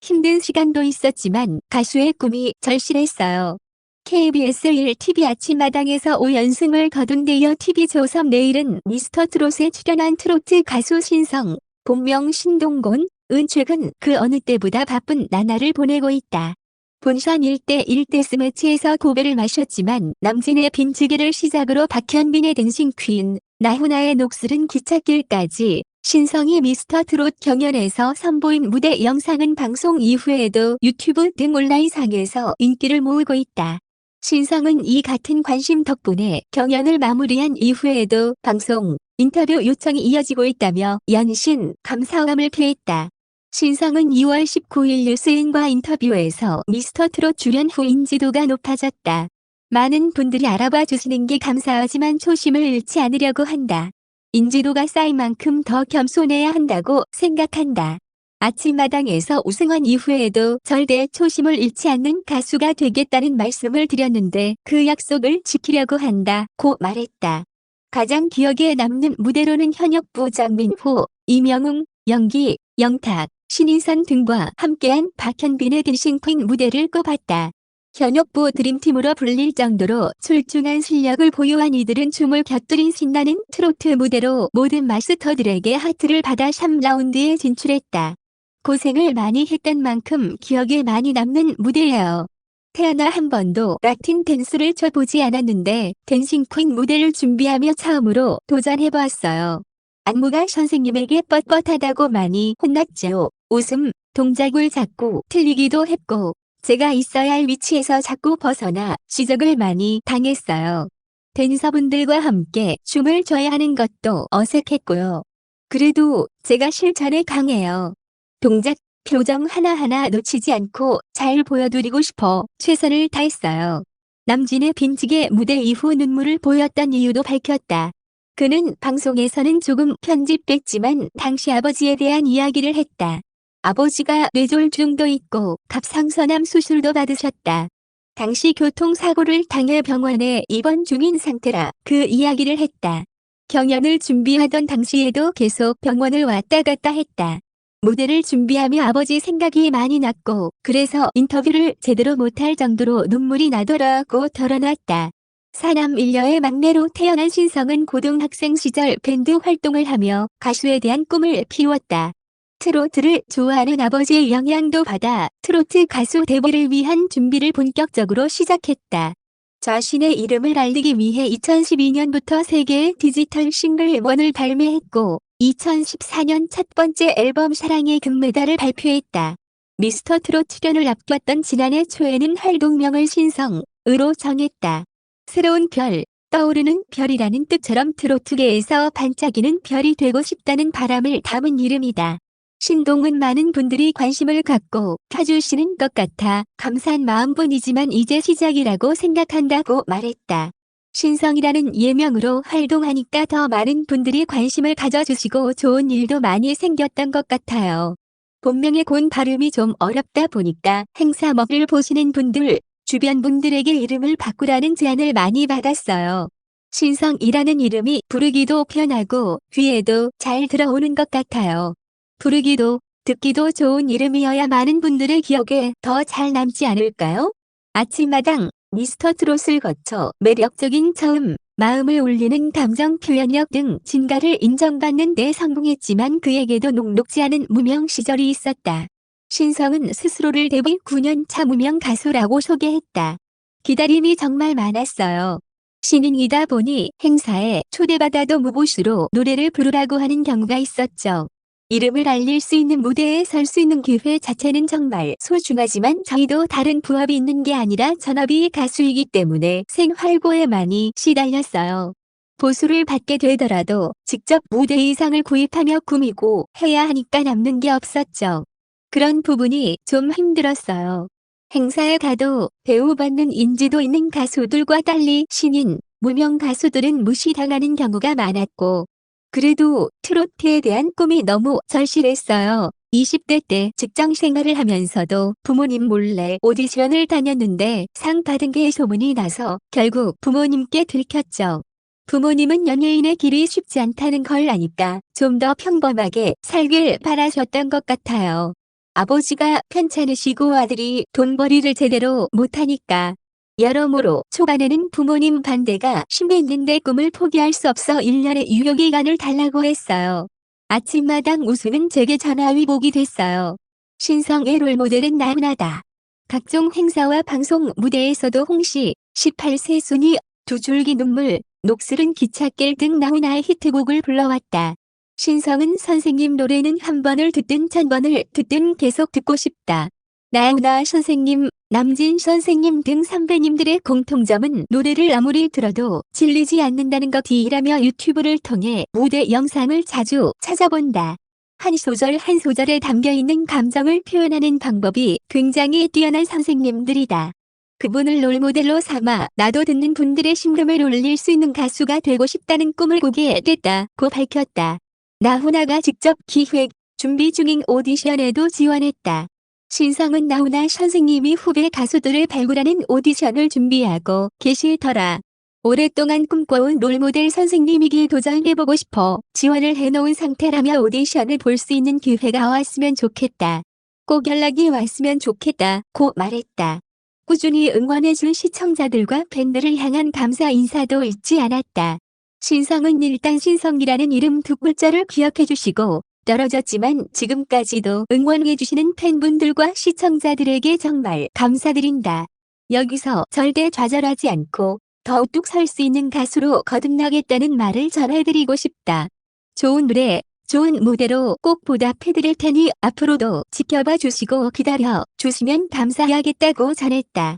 힘든 시간도 있었지만 가수의 꿈이 절실했어요. KBS 1TV 아침마당에서 5연승을 거둔 데이어 TV조선 내일은 미스터트롯에 출연한 트로트 가수 신성, 본명 신동곤, 은 최근 그 어느 때보다 바쁜 나날을 보내고 있다. 본선 1대1 데스매치에서 고배를 마셨지만 남진의 빈지기를 시작으로 박현빈의 댄싱 퀸, 나훈아의 녹슬은 기찻길까지 신성이 미스터트롯 경연에서 선보인 무대 영상은 방송 이후에도 유튜브 등 온라인상에서 인기를 모으고 있다. 신성은 이 같은 관심 덕분에 경연을 마무리한 이후에도 방송, 인터뷰 요청이 이어지고 있다며 연신 감사함을 표했다. 신성은 2월 19일 뉴스인과 인터뷰에서 미스터트롯 출연 후 인지도가 높아졌다. 많은 분들이 알아봐 주시는 게 감사하지만 초심을 잃지 않으려고 한다. 인지도가 쌓인 만큼 더 겸손해야 한다고 생각한다. 아침마당에서 우승한 이후에도 절대 초심을 잃지 않는 가수가 되겠다는 말씀을 드렸는데 그 약속을 지키려고 한다고 말했다. 가장 기억에 남는 무대로는 현역부 장민호, 이명웅, 영기, 영탁, 신인선 등과 함께한 박현빈의 댄싱 퀸 무대를 꼽았다. 현역부 드림팀으로 불릴 정도로 출중한 실력을 보유한 이들은 춤을 곁들인 신나는 트로트 무대로 모든 마스터들에게 하트를 받아 3라운드에 진출했다. 고생을 많이 했던 만큼 기억에 많이 남는 무대예요. 태어나 한 번도 라틴 댄스를 춰보지 않았는데 댄싱 퀸 무대를 준비하며 처음으로 도전해보았어요. 안무가 선생님에게 뻣뻣하다고 많이 혼났죠. 웃음, 동작을 자꾸 틀리기도 했고 제가 있어야 할 위치에서 자꾸 벗어나 지적을 많이 당했어요. 댄서분들과 함께 춤을 춰야 하는 것도 어색했고요. 그래도 제가 실전에 강해요. 동작, 표정 하나하나 놓치지 않고 잘 보여드리고 싶어 최선을 다했어요. 남진의 빈지게 무대 이후 눈물을 보였던 이유도 밝혔다. 그는 방송에서는 조금 편집됐지만 당시 아버지에 대한 이야기를 했다. 아버지가 뇌졸중도 있고 갑상선암 수술도 받으셨다. 당시 교통사고를 당해 병원에 입원 중인 상태라 그 이야기를 했다. 경연을 준비하던 당시에도 계속 병원을 왔다 갔다 했다. 무대를 준비하며 아버지 생각이 많이 났고 그래서 인터뷰를 제대로 못할 정도로 눈물이 나더라고 털어놨다. 사남 일녀의 막내로 태어난 신성은 고등학생 시절 밴드 활동을 하며 가수에 대한 꿈을 피웠다. 트로트를 좋아하는 아버지의 영향도 받아 트로트 가수 데뷔를 위한 준비를 본격적으로 시작했다. 자신의 이름을 알리기 위해 2012년부터 세계의 디지털 싱글 원을 발매했고 2014년 첫 번째 앨범 사랑의 금메달을 발표했다. 미스터트롯 출연을 앞두었던 지난해 초에는 활동명을 신성으로 정했다. 새로운 별, 떠오르는 별이라는 뜻처럼 트로트계에서 반짝이는 별이 되고 싶다는 바람을 담은 이름이다. 신동은 많은 분들이 관심을 갖고 켜주시는 것 같아 감사한 마음뿐이지만 이제 시작이라고 생각한다고 말했다. 신성이라는 예명으로 활동하니까 더 많은 분들이 관심을 가져주시고 좋은 일도 많이 생겼던 것 같아요. 본명의 곤 발음이 좀 어렵다 보니까 행사 먹을 보시는 분들, 주변 분들에게 이름을 바꾸라는 제안을 많이 받았어요. 신성이라는 이름이 부르기도 편하고 귀에도 잘 들어오는 것 같아요. 부르기도, 듣기도 좋은 이름이어야 많은 분들의 기억에 더 잘 남지 않을까요? 아침마당, 미스터트롯을 거쳐 매력적인 처음, 마음을 울리는 감정 표현력 등 진가를 인정받는 데 성공했지만 그에게도 녹록지 않은 무명 시절이 있었다. 신성은 스스로를 데뷔 9년 차 무명 가수라고 소개했다. 기다림이 정말 많았어요. 신인이다 보니 행사에 초대받아도 무보수로 노래를 부르라고 하는 경우가 있었죠. 이름을 알릴 수 있는 무대에 설 수 있는 기회 자체는 정말 소중하지만 저희도 다른 부업이 있는 게 아니라 전업이 가수이기 때문에 생활고에 많이 시달렸어요. 보수를 받게 되더라도 직접 무대 의상을 구입하며 꾸미고 해야 하니까 남는 게 없었죠. 그런 부분이 좀 힘들었어요. 행사에 가도 대우받는 인지도 있는 가수들과 달리 신인, 무명 가수들은 무시당하는 경우가 많았고 그래도 트로트에 대한 꿈이 너무 절실했어요. 20대 때 직장 생활을 하면서도 부모님 몰래 오디션을 다녔는데 상 받은 게 소문이 나서 결국 부모님께 들켰죠. 부모님은 연예인의 길이 쉽지 않다는 걸 아니까 좀 더 평범하게 살길 바라셨던 것 같아요. 아버지가 편찮으시고 아들이 돈벌이를 제대로 못하니까. 여러모로 초반에는 부모님 반대가 심했는데 꿈을 포기할 수 없어 1년의 유효기간을 달라고 했어요. 아침마당 우승은 제게 전화위복이 됐어요. 신성의 롤모델은 나훈아다. 각종 행사와 방송 무대에서도 홍시, 18세 순위, 두 줄기 눈물, 녹슬은 기찻길 등 나훈아의 히트곡을 불러왔다. 신성은 선생님 노래는 한 번을 듣든 1000번을 듣든 계속 듣고 싶다. 나훈아 선생님, 남진 선생님 등 선배님들의 공통점은 노래를 아무리 들어도 질리지 않는다는 것이라며 유튜브를 통해 무대 영상을 자주 찾아본다. 한 소절 한 소절에 담겨있는 감정을 표현하는 방법이 굉장히 뛰어난 선생님들이다. 그분을 롤모델로 삼아 나도 듣는 분들의 심금을 울릴 수 있는 가수가 되고 싶다는 꿈을 꾸게 됐다고 밝혔다. 나훈아가 직접 기획, 준비 중인 오디션에도 지원했다. 신성은 나훈아 선생님이 후배 가수들을 발굴하는 오디션을 준비하고 계시더라. 오랫동안 꿈꿔온 롤모델 선생님이기에 도전해보고 싶어 지원을 해놓은 상태라며 오디션을 볼 수 있는 기회가 왔으면 좋겠다. 꼭 연락이 왔으면 좋겠다고 말했다. 꾸준히 응원해준 시청자들과 팬들을 향한 감사 인사도 잊지 않았다. 신성은 일단 신성이라는 이름 두 글자를 기억해주시고 떨어졌지만 지금까지도 응원해주시는 팬분들과 시청자들에게 정말 감사드린다. 여기서 절대 좌절하지 않고 더욱 설 수 있는 가수로 거듭나겠다는 말을 전해드리고 싶다. 좋은 노래, 좋은 무대로 꼭 보답해드릴 테니 앞으로도 지켜봐 주시고 기다려 주시면 감사하겠다고 전했다.